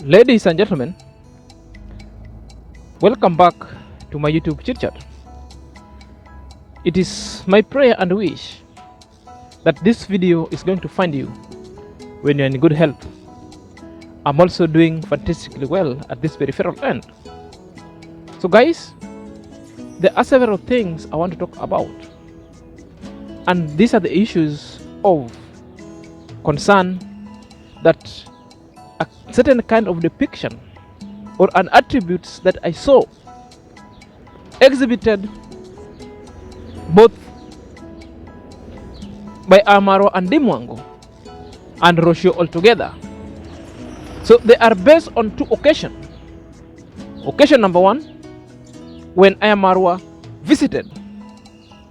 Ladies and gentlemen, welcome back to my YouTube chit chat. It is my prayer and wish that this video is going to find you when you're in good health. I'm also doing fantastically well at this peripheral end. So guys, there are several things I want to talk about, and these are the issues of concern that a certain kind of depiction or an attributes that I saw exhibited both by Amaro and Dimwango and Roshio altogether. So they are based on two occasions. Occasion number one, when Ayamarwa visited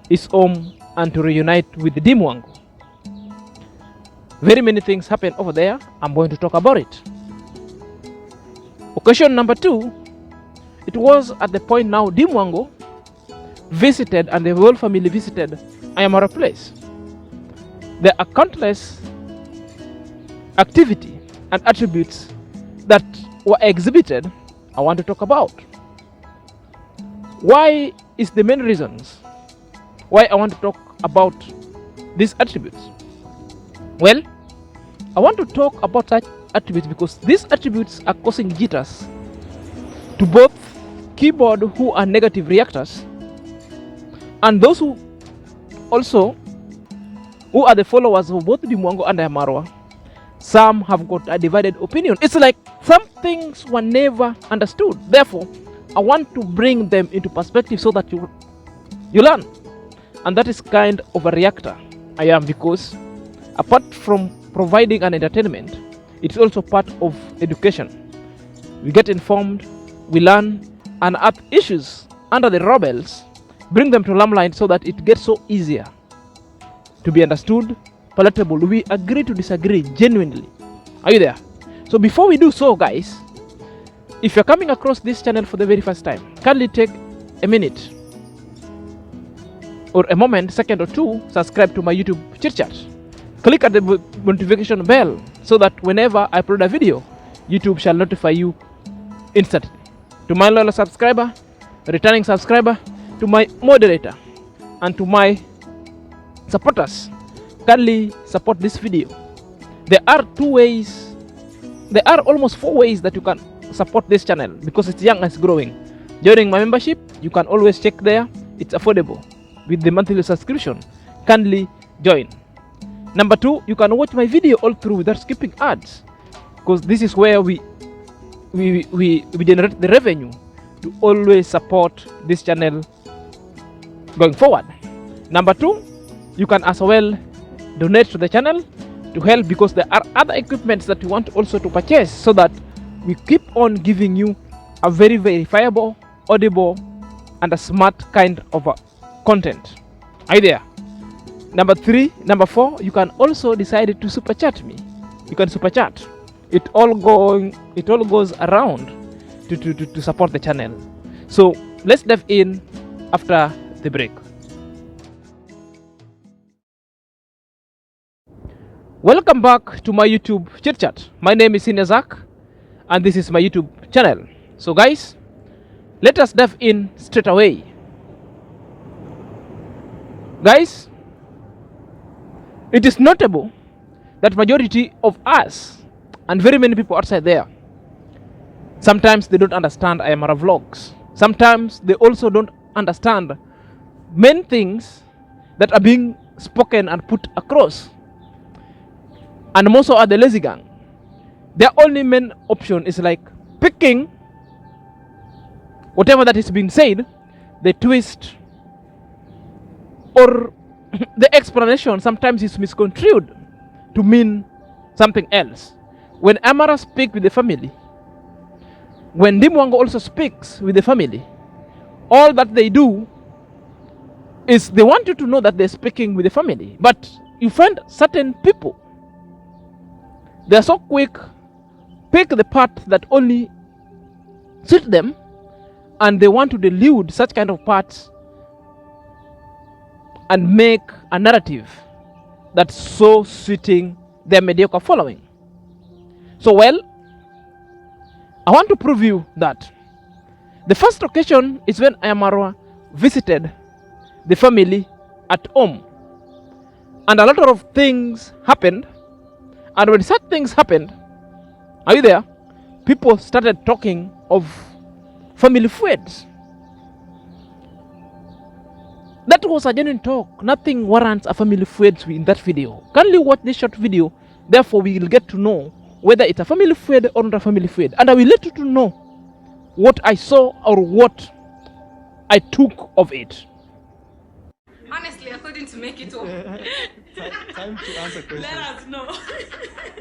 his home and to reunite with Dimwango. Very many things happened over there. I'm going to talk about it. Occasion number two, it was at the point now Dimwango visited and the whole family visited Ayamara place. There are countless activity and attributes that were exhibited I want to talk about. Why is the main reasons why I want to talk about these attributes? Well, I want to talk about such attributes because these attributes are causing jitters to both keyboard who are negative reactors and those who also who are the followers of both Dimwango and Ayamarwa. Some have got a divided opinion. It's like some things were never understood. Therefore, I want to bring them into perspective so that you learn. And that is kind of a reactor I am, because apart from providing an entertainment, it's also part of education. We get informed, we learn, and at issues under the rebels, bring them to limelight so that it gets so easier to be understood, palatable. We agree to disagree genuinely. Are you there? So before we do so, guys, if you're coming across this channel for the very first time, kindly take a minute or a moment, second or two, subscribe to my YouTube chit chat. Click at the notification bell so that whenever I upload a video, YouTube shall notify you instantly. To my loyal subscriber, returning subscriber, to my moderator, and to my supporters, kindly support this video. There are almost 4 ways that you can support this channel because it's young and it's growing. During my membership, you can always check there. It's affordable with the monthly subscription. Kindly join. Number 2, you can watch my video all through without skipping ads, because this is where we generate the revenue to always support this channel going forward. Number 2, you can as well donate to the channel to help, because there are other equipments that we want also to purchase so that we keep on giving you a very verifiable, audible, and a smart kind of content. Are you there? Number 4, you can also decide to super chat me. You can super chat. It all goes around to support the channel. So let's dive in after the break. Welcome back to my YouTube chit chat. My name is Zach, and this is my YouTube channel. So guys, let us dive in straight away. Guys, it is notable that majority of us and very many people outside there, sometimes they don't understand Ayamara vlogs. Sometimes they also don't understand many things that are being spoken and put across. And most are the lazy gang. Their only main option is like picking whatever that is being said, they twist, or the explanation sometimes is misconstrued to mean something else. When Amara speaks with the family, when Dimwango also speaks with the family, all that they do is they want you to know that they're speaking with the family. But you find certain people, they're so quick, pick the part that only suit them, and they want to delude such kind of parts and make a narrative that's so suiting their mediocre following. So well, I want to prove you that. The first occasion is when Ayamaro visited the family at home. And a lot of things happened. And when such things happened, are you there? People started talking of family feuds. That was a genuine talk. Nothing warrants a family feud in that video. Kindly watch this short video. Therefore, we will get to know whether it's a family feud or not a family feud. And I will let you to know what I saw or what I took of it. Honestly, I couldn't make it home. Time to answer questions. Let us know.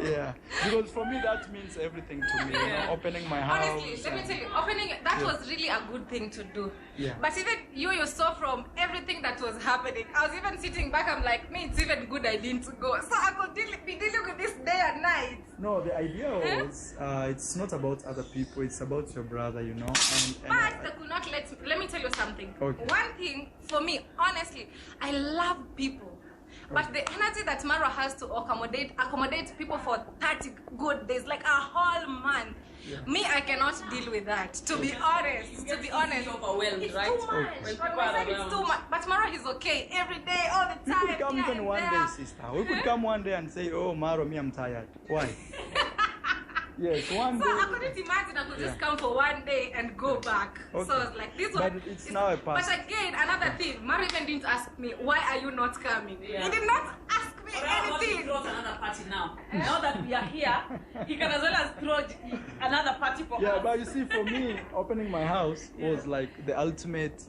Yeah, because for me that means everything to me. You know, opening my house. Honestly, let me tell you, opening that was really a good thing to do. Yeah. But even you saw from everything that was happening, I was even sitting back. I'm like, me, it's even good I didn't go, so I could be dealing with this day and night. No, the idea was it's not about other people. It's about your brother. You know. But they could not let me tell you something. Okay. One thing for me, honestly, I love people. But the energy that Mara has to accommodate people for 30 good days, like a whole month. Yeah. Me, I cannot deal with that. To be honest, overwhelmed, it's right? too much. When On people my are side, it's around. too much. But Mara is okay every day, all the we time. could come here even and one there. day, sister. We could come one day and say, "Oh, Maro, me, I'm tired." Why? Yes, one So day. I couldn't imagine I could just come for one day and go back. Okay. So I was like, this But one. it's now a past. But again, another thing, Mara even didn't ask me, why are you not coming? Yeah. He did not ask me How about he anything. throws another party now? Now that we are here, he can as well as throw another party for Yeah, us. but you see, for me, opening my house was like the ultimate.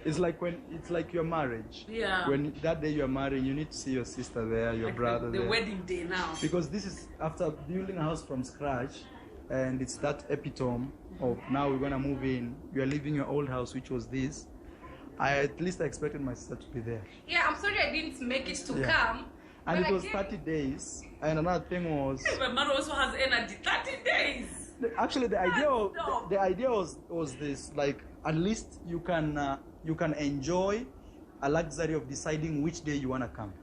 It's like when it's like your marriage. Yeah. When that day you're marrying, you need to see your sister there, your Like brother the there. wedding day now. Because this is after building a house from scratch, and it's that epitome of now we're gonna move in. You are leaving your old house, which was this. I at least expected my sister to be there. Yeah, I'm sorry I didn't make it to Yeah. come. And but it was again, 30 days. And another thing was, But Maro also has energy. 30 days. actually the idea was this, like at least you can enjoy a luxury of deciding which day you wanna come.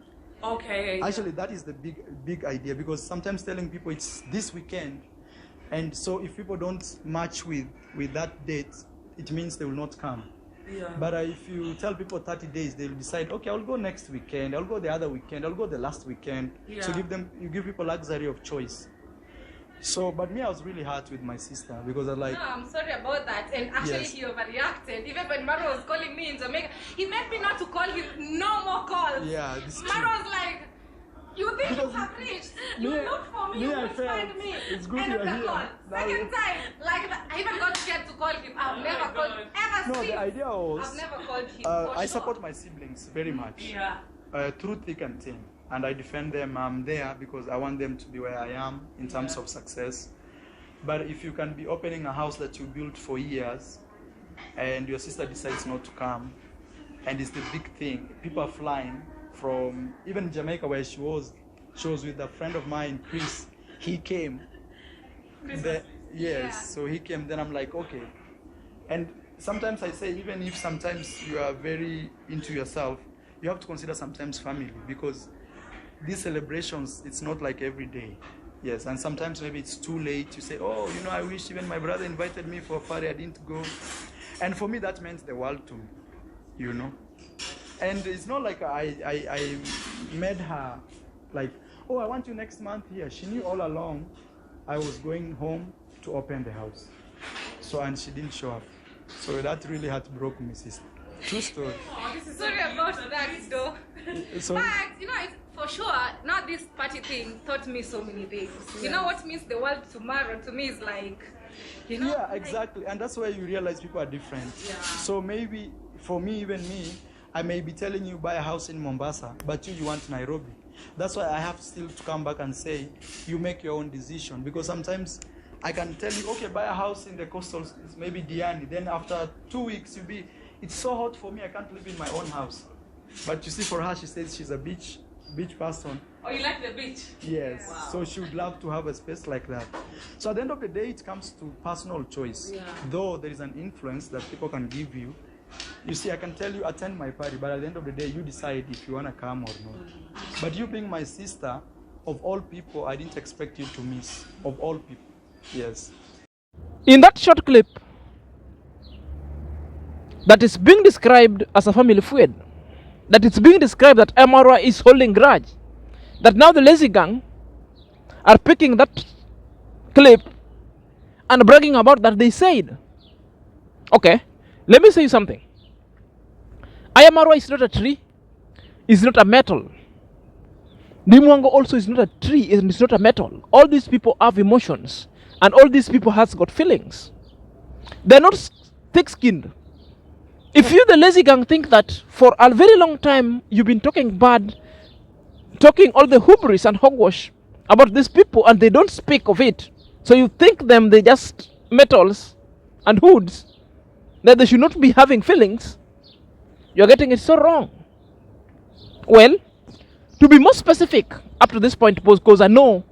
Okay. Actually, that is the big idea, because sometimes telling people it's this weekend, and so if people don't match with that date, it means they will not come. Yeah. But if you tell people 30 days, they'll decide, okay, I'll go next weekend, I'll go the other weekend, I'll go the last weekend. Yeah. So you give people luxury of choice. So, but me, I was really hurt with my sister, because I was like, no, I'm sorry about that. And actually, Yes. he overreacted. Even when Maro was calling me in Jamaica, he made me not to call him no more calls. yeah, this is Maro true. was like, you think Because you have reached? You me- look for me, me, you I won't felt find me. it's good End of you're the here. call. Now Second you- time, like that, I even got scared to call him. I've never my called God. ever No, since. the idea was, I've never called him. for I sure. support my siblings very much. Yeah. Through thick and thin, and I defend them. I'm there because I want them to be where I am in terms of success. But if you can be opening a house that you built for years, and your sister decides not to come, and it's the big thing, people are flying from even Jamaica where she was with a friend of mine, Chris. He came. Yes, Yeah. so he came. Then I'm like, okay. And sometimes I say, even if sometimes you are very into yourself, you have to consider sometimes family, because these celebrations, it's not like every day. Yes, and sometimes maybe it's too late. You say, oh, you know, I wish even my brother invited me for a party, I didn't go. And for me, that meant the world to me, you know. And it's not like I made her like, oh, I want you next month here. She knew all along I was going home to open the house. So, and she didn't show up. So that really broke me, sister. True story. Oh, this is Sorry about that, though. So, But you know, it's, for sure, not this party thing taught me so many things. You know what means the world tomorrow to me is like, you know. yeah, like- exactly. And that's why you realize people are different. Yeah. So maybe for me, even me, I may be telling you buy a house in Mombasa, but you want Nairobi. That's why I have still to come back and say, you make your own decision. Because sometimes I can tell you, okay, buy a house in the coastal, maybe Diani. Then after 2 weeks, it's so hot for me, I can't live in my own house. But you see, for her, she says she's a beach person. Oh, you like the beach? Yes. Wow. So she would love to have a space like that. So at the end of the day, it comes to personal choice. Yeah. Though there is an influence that people can give you. You see, I can tell you attend my party, but at the end of the day, you decide if you want to come or not. But you being my sister, of all people, I didn't expect you to miss. Of all people. Yes. In that short clip, that is being described as a family feud, that it's being described that Amara is holding grudge, that now the lazy gang are picking that clip and bragging about that they said. Okay, let me say you something. Ayamaro is not a tree, is not a metal. Dimwango also is not a tree and it's not a metal. All these people have emotions and all these people has got feelings. They're not thick-skinned. If you, the lazy gang, think that for a very long time you've been talking bad, talking all the hubris and hogwash about these people and they don't speak of it, so you think them they just metals and hoods, that they should not be having feelings, you're getting it so wrong. Well, to be more specific up to this point, because I know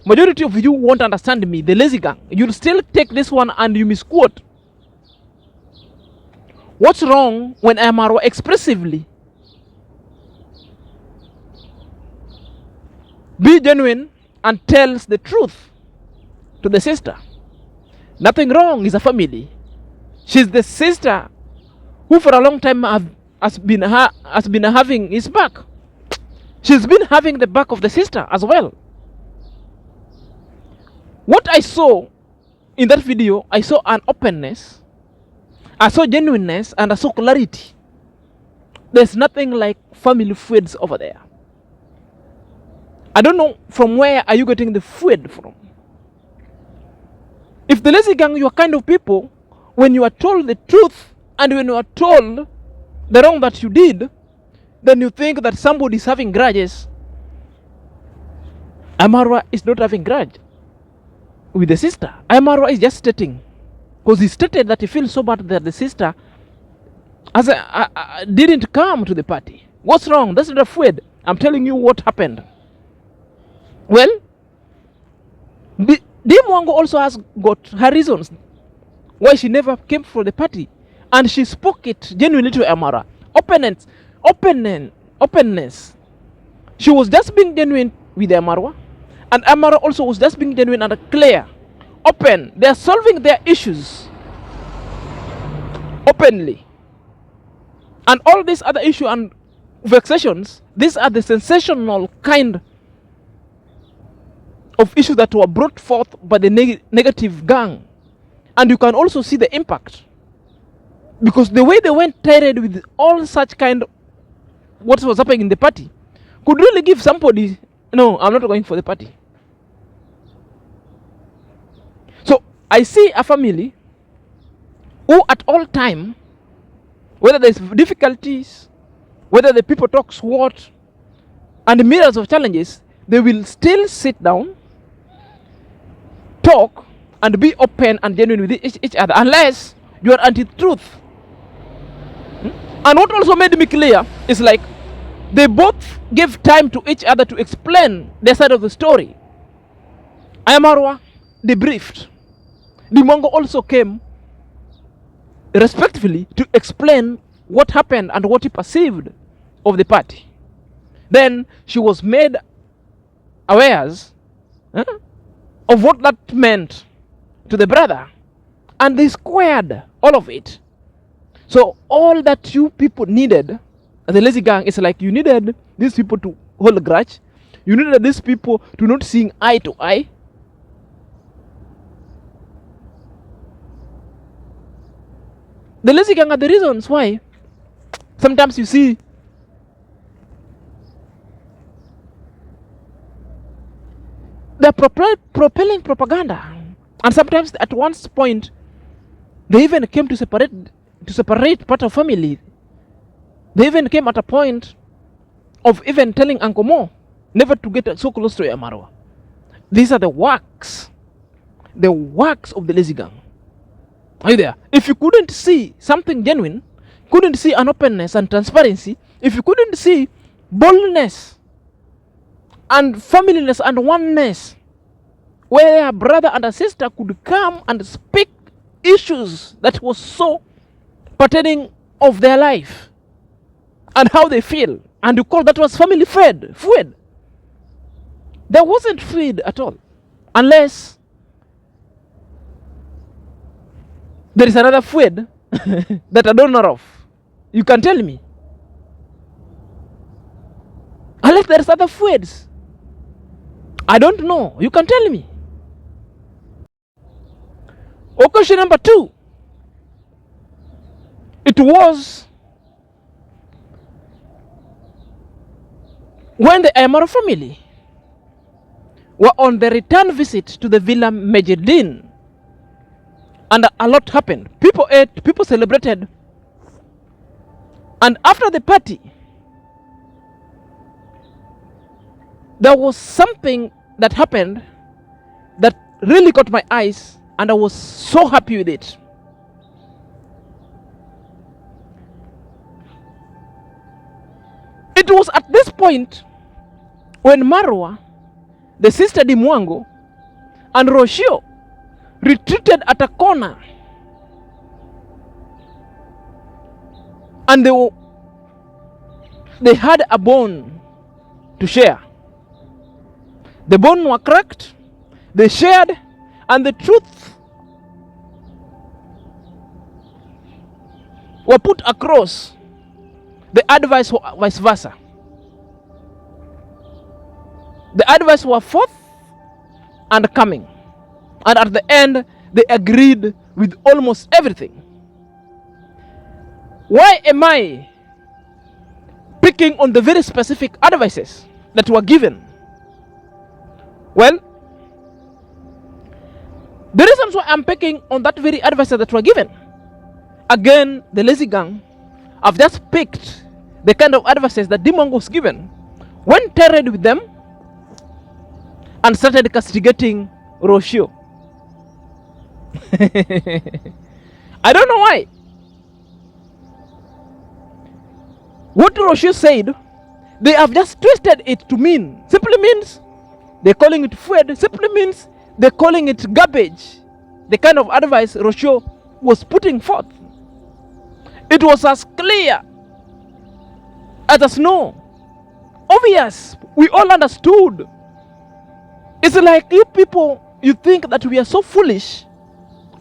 majority of you won't understand me, the lazy gang, you'll still take this one and you misquote. What's wrong when Amaro expressively be genuine and tells the truth to the sister? Nothing wrong, is a family. She's the sister who for a long time has been having his back. She's been having the back of the sister as well. What I saw in that video, I saw an openness, I saw genuineness, and I saw clarity. There's nothing like family feuds over there. I don't know from where are you getting the feud from. If the lazy gang, you are kind of people, when you are told the truth and when you are told the wrong that you did, then you think that somebody is having grudges. Amarwa is not having grudge with the sister. Amarwa is just stating, because he stated that he feels so bad that the sister didn't come to the party. What's wrong? That's not a feud. I'm telling you what happened. Well, Dimwango also has got her reasons why she never came for the party, and she spoke it genuinely to Amara. Openness. She was just being genuine with Amara, and Amara also was just being genuine and clear, open. They are solving their issues openly, and all these other issues and vexations, these are the sensational kind of issues that were brought forth by the negative gang. And you can also see the impact, because the way they went tirade with all such kind of what was happening in the party could really give somebody, no, I'm not going for the party. So I see a family who at all time, whether there's difficulties, whether the people talk what, and myriads of challenges, they will still sit down, talk, and be open and genuine with each other, unless you are anti-truth. And what also made me clear is like they both gave time to each other to explain their side of the story. Ayamarwa debriefed. Dimongo also came respectfully to explain what happened and what he perceived of the party. Then she was made aware of what that meant to the brother, and they squared all of it. So all that you people needed, the lazy gang, is like you needed these people to hold a grudge, you needed these people to not seeing eye to eye. The lazy gang are the reasons why sometimes you see they're propelling propaganda, and sometimes at one point they even came to separate part of family. They even came at a point of even telling Uncle Mo never to get so close to Yamarwa. These are the works of the lazy gang. Are you there? If you couldn't see something genuine, couldn't see an openness and transparency, if you couldn't see boldness and familyness and oneness, where a brother and a sister could come and speak issues that was so pertaining of their life and how they feel, and you call that was family feud. There wasn't feud at all, unless there is another feud that I don't know of. You can tell me. Unless there is other feuds I don't know, you can tell me. Occasion number 2, it was when the Amaro family were on the return visit to the Villa Mejidin, and a lot happened. People ate, people celebrated, and after the party, there was something that happened that really caught my eyes, and I was so happy with it. It was at this point when Marwa, the sister Dimwango, and Roshio retreated at a corner, and they had a bone to share. The bone were cracked, they shared, and the truth were put across. The advice were vice versa. The advice were forth and coming, and at the end they agreed with almost everything. Why am I picking on the very specific advices that were given? Well, the reasons why I'm picking on that very advices that were given, again, the lazy gang have just picked the kind of advices that Dimong was given, went tirade with them, and started castigating Roshio. I don't know why. What Roshio said, they have just twisted it to mean, simply means they're calling it food, simply means they're calling it garbage. The kind of advice Roshio was putting forth. It was as clear as the snow. Obvious. We all understood. It's like you people, you think that we are so foolish,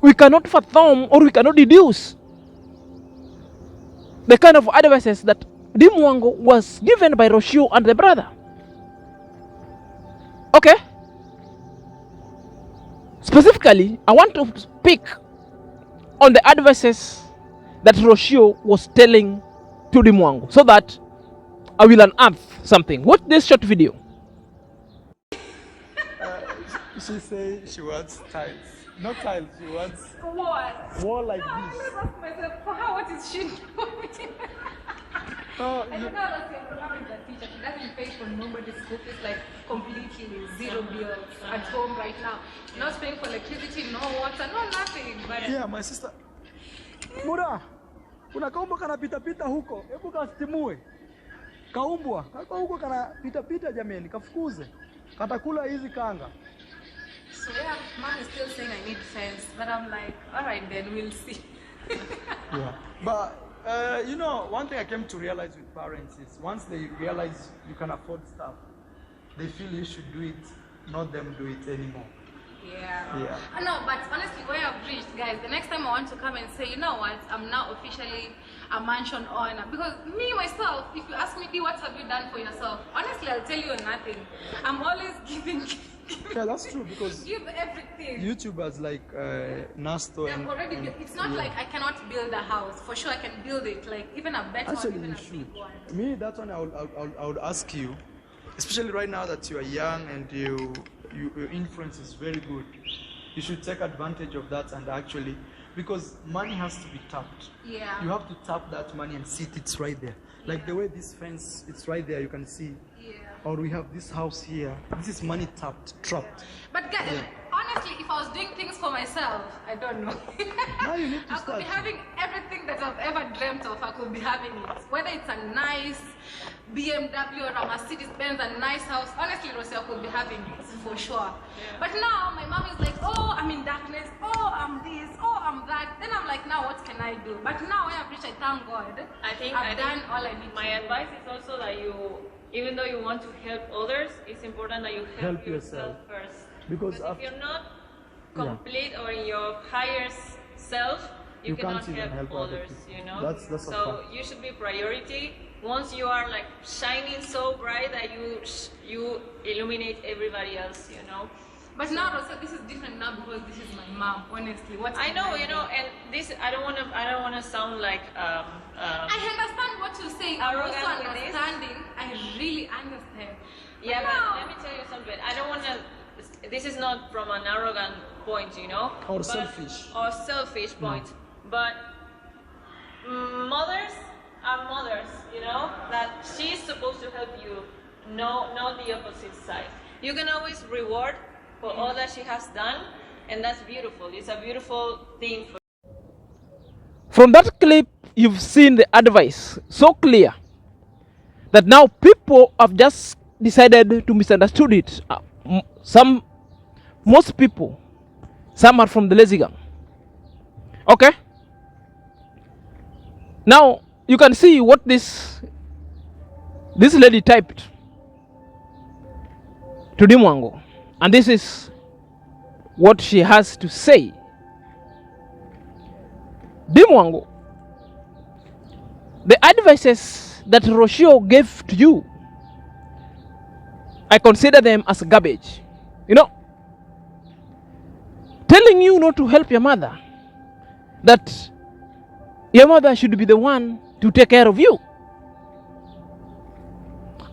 we cannot fathom or we cannot deduce the kind of advices that Dimwango was given by Roshio and the brother. Okay. Specifically, I want to speak on the advices that Roshio was telling to Dimwango, so that I will unearth something. Watch this short video. She say she wants tiles. Not tiles, she wants What? wall like No, this. I ask myself, for her, what is she doing? Oh, I don't know that your mom is a teacher. She doesn't pay for nobody's school fees, like completely zero bills at home right now. Not paying for electricity, no water, no nothing. But yeah, my sister. Muda, kuna kaumbwa kana pita huko. Hebu kastimue. Kaumbwa, kako huko kana pita jameni, kafukuze. Katakula hizi kanga. so yeah, mom is still saying I need fence, but I'm like, all right, then we'll see. Yeah. But you know, one thing I came to realize with parents is once they realize you can afford stuff, they feel you should do it, not them do it anymore. Yeah. No, but honestly, where I've reached, guys, the next time I want to come and say, you know what, I'm now officially a mansion owner. Because me, myself, if you ask me, what have you done for yourself? Honestly, I'll tell you nothing. I'm always giving. Yeah, that's true because Give everything. YouTubers like Nasto They've and already built. It's not like I cannot build a house. For sure, I can build it. Like even a better actually one, even you a should. big one. Me, that one I would ask you, especially right now that you are young and your influence is very good. You should take advantage of that and actually, because money has to be tapped. Yeah. You have to tap that money and see it's right there. Like the way this fence, it's right there. You can see. Yeah. Or we have this house here. This is money tapped, trapped. But guys, honestly, if I was doing things for myself, I don't know. Now you need to I could be start. having everything that I've ever dreamt of. I could be having it. Whether it's a nice BMW or a Mercedes Benz, a nice house. Honestly, Rosie, I could be having it for sure. But now my mom is like, oh, I'm in darkness. Oh, I'm this. Oh, I'm that. Then I'm like, now what can I do? But now I have reached, I thank God. I've done all I need. My advice is also that you, even though you want to help others, it's important that you help yourself first. Because If you're not complete or in your higher self, you cannot can't even help other others, people. you know. That's a so fact. you should be priority. Once you are like shining so bright that you illuminate everybody else, you know. But now also this is different now because this is my mom. Honestly, what I know, you know, and this I don't want to sound like I understand what you're saying. I'm also arrogant with this. understanding. I really understand. Yeah, But now- but let me tell you something. I don't want to. This is not from an arrogant point, you know, Or but- selfish. or selfish point. But mothers are mothers, you know. That she's supposed to help you, not the opposite side. You can always reward for all that she has done, and that's beautiful. It's a beautiful thing for. From that clip, you've seen the advice so clear that now people have just decided to misunderstood it. Most people, some are from the lazy gang. Okay? Now, you can see what this lady typed to Dimwango. And this is what she has to say. Dimwango, the advices that Roshio gave to you, I consider them as garbage. You know, telling you not to help your mother, that your mother should be the one to take care of you.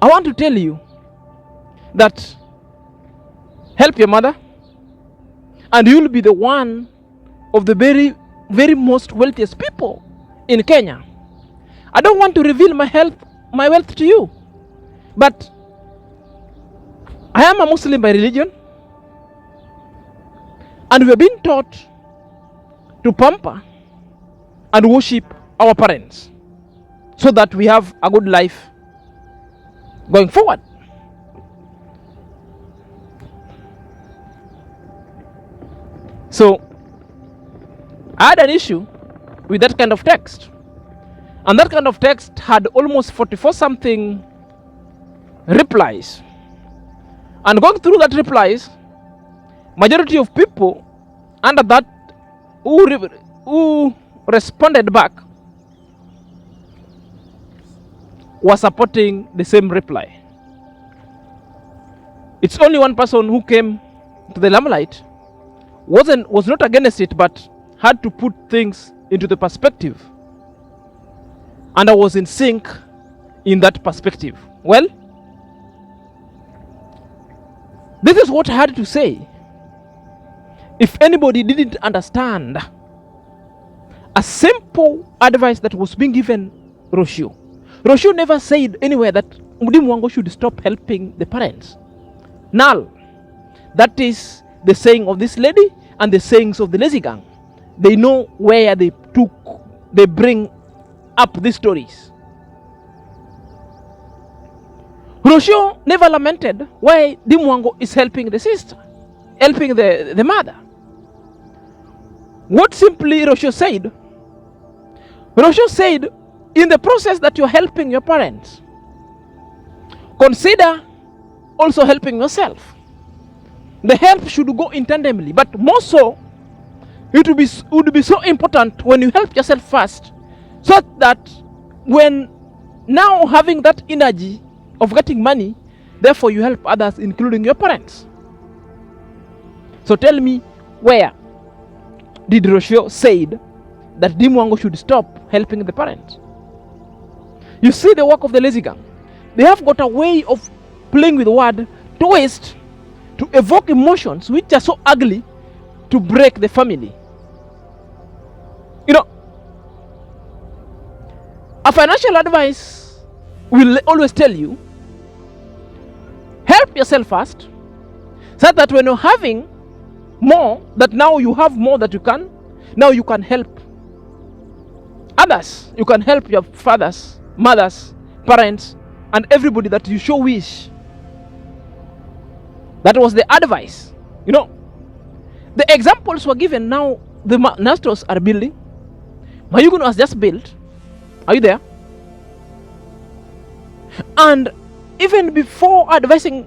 I want to tell you that help your mother and you'll be the one of the very, very most wealthiest people in Kenya. I don't want to reveal my wealth to you, but I am a Muslim by religion, and we have been taught to pamper and worship our parents so that we have a good life going forward. So I had an issue with that kind of text, and that kind of text had almost 44 something replies. And going through that replies, majority of people under that who responded back were supporting the same reply. It's only one person who came to the limelight, was not against it, but had to put things into the perspective, and I was in sync in that perspective. Well, this is what I had to say. If anybody didn't understand a simple advice that was being given Roshio never said anywhere that Mudimwango should stop helping the parents. Null. That is the saying of this lady and the sayings of the lazy gang. They know where they bring up these stories. Roshio never lamented why Dimwango is helping the sister, helping the mother. What simply Roshio said, in the process that you're helping your parents, consider also helping yourself. The help should go in tandemly, but more so, it would be so important when you help yourself first, so that when now having that energy of getting money, therefore you help others, including your parents. So tell me, where did Roshio said that Dimwango should stop helping the parents? You see the work of the lazy gang. They have got a way of playing with word, twist, to evoke emotions which are so ugly to break the family. You know, a financial advice will always tell you, help yourself first, so that when you're having more, that now you have more that you can, now you can help others. You can help your fathers, mothers, parents, and everybody that you show wish. That was the advice. You know, the examples were given. Now the Nastros are building. Mayuguno has just built. Are you there? And even before advising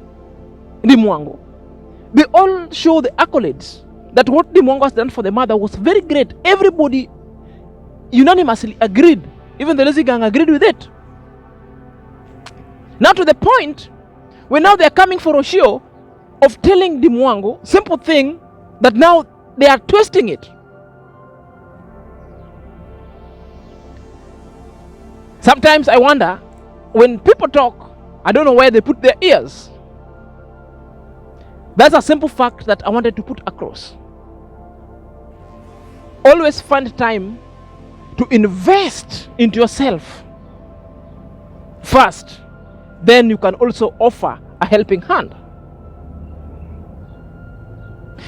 Dimwango, they all show the accolades that what Dimwango has done for the mother was very great. Everybody unanimously agreed. Even the lazy gang agreed with it. Now to the point where now they are coming for Oshio of telling the Mwango simple thing that now they are twisting it. Sometimes I wonder, when people talk, I don't know where they put their ears. That's a simple fact that I wanted to put across. Always find time to invest into yourself first. Then you can also offer a helping hand.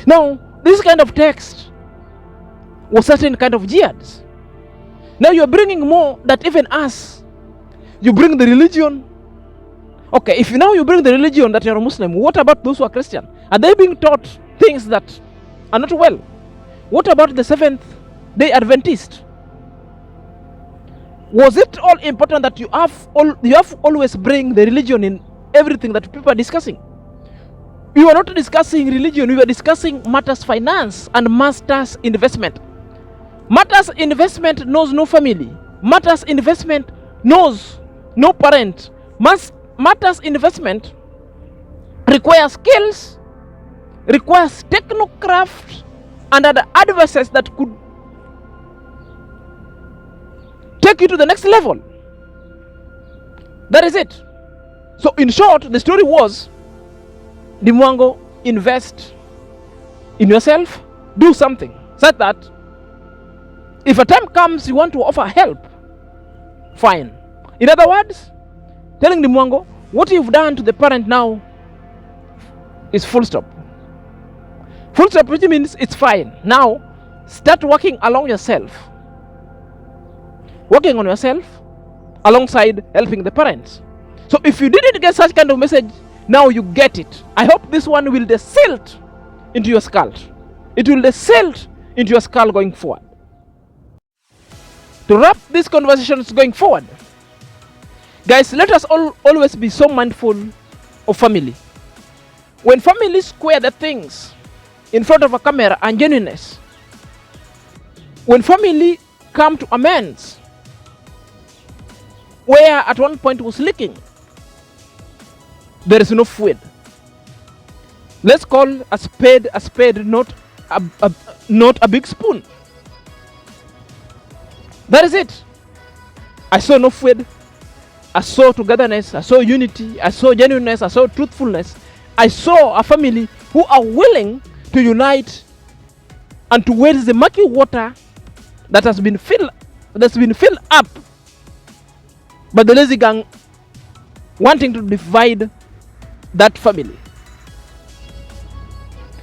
Now, this kind of text was certain kind of jihad. Now you're bringing more that even us. You bring the religion. Okay, if now you bring the religion that you're a Muslim, what about those who are Christian? Are they being taught things that are not well? What about the Seventh-day Adventist? Was it all important that you have always bring the religion in everything that people are discussing? We were not discussing religion, we were discussing matters finance and matters investment. Matters investment knows no family. Matters investment knows no parent. Matters investment requires skills, requires technocraft, and other adversaries that could take you to the next level. That is it. So in short, the story was, the Mwango, invest in yourself, do something such that if a time comes you want to offer help, fine. In other words, telling the Mwango, what you've done to the parent now is full stop. Full stop, which means it's fine. Now, start working along yourself. Working on yourself alongside helping the parents. So if you didn't get such kind of message, now you get it. I hope this one will silt into your skull. It will silt into your skull going forward. To wrap these conversations going forward, guys, let us always be so mindful of family. When families square the things in front of a camera and genuineness, when family come to amends, where at one point was leaking, there is no feud. Let's call a spade, not a big spoon. That is it. I saw no feud. I saw togetherness. I saw unity. I saw genuineness. I saw truthfulness. I saw a family who are willing to unite and to wade the murky water that has been filled up by the lazy gang wanting to divide that family.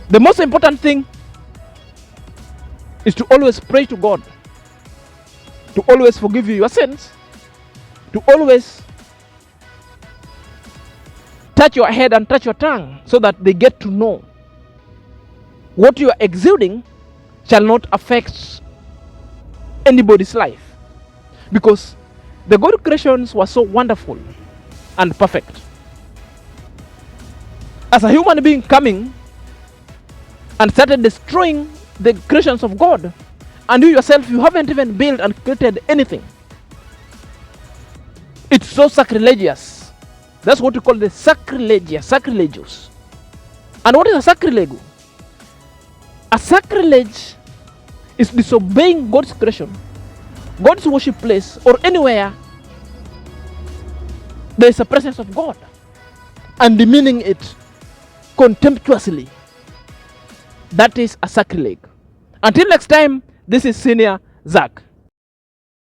The most important thing is to always pray to God, to always forgive you your sins, to always touch your head and touch your tongue so that they get to know what you are exuding shall not affect anybody's life, because the God creations were so wonderful and perfect. As a human being coming and started destroying the creations of God, and you yourself, you haven't even built and created anything. It's so sacrilegious. That's what we call the sacrilegious. And what is a sacrilege? A sacrilege is disobeying God's creation, God's worship place, or anywhere there is a presence of God, and demeaning it contemptuously. That is a sacrilege. Until next time, this is Senior Zach.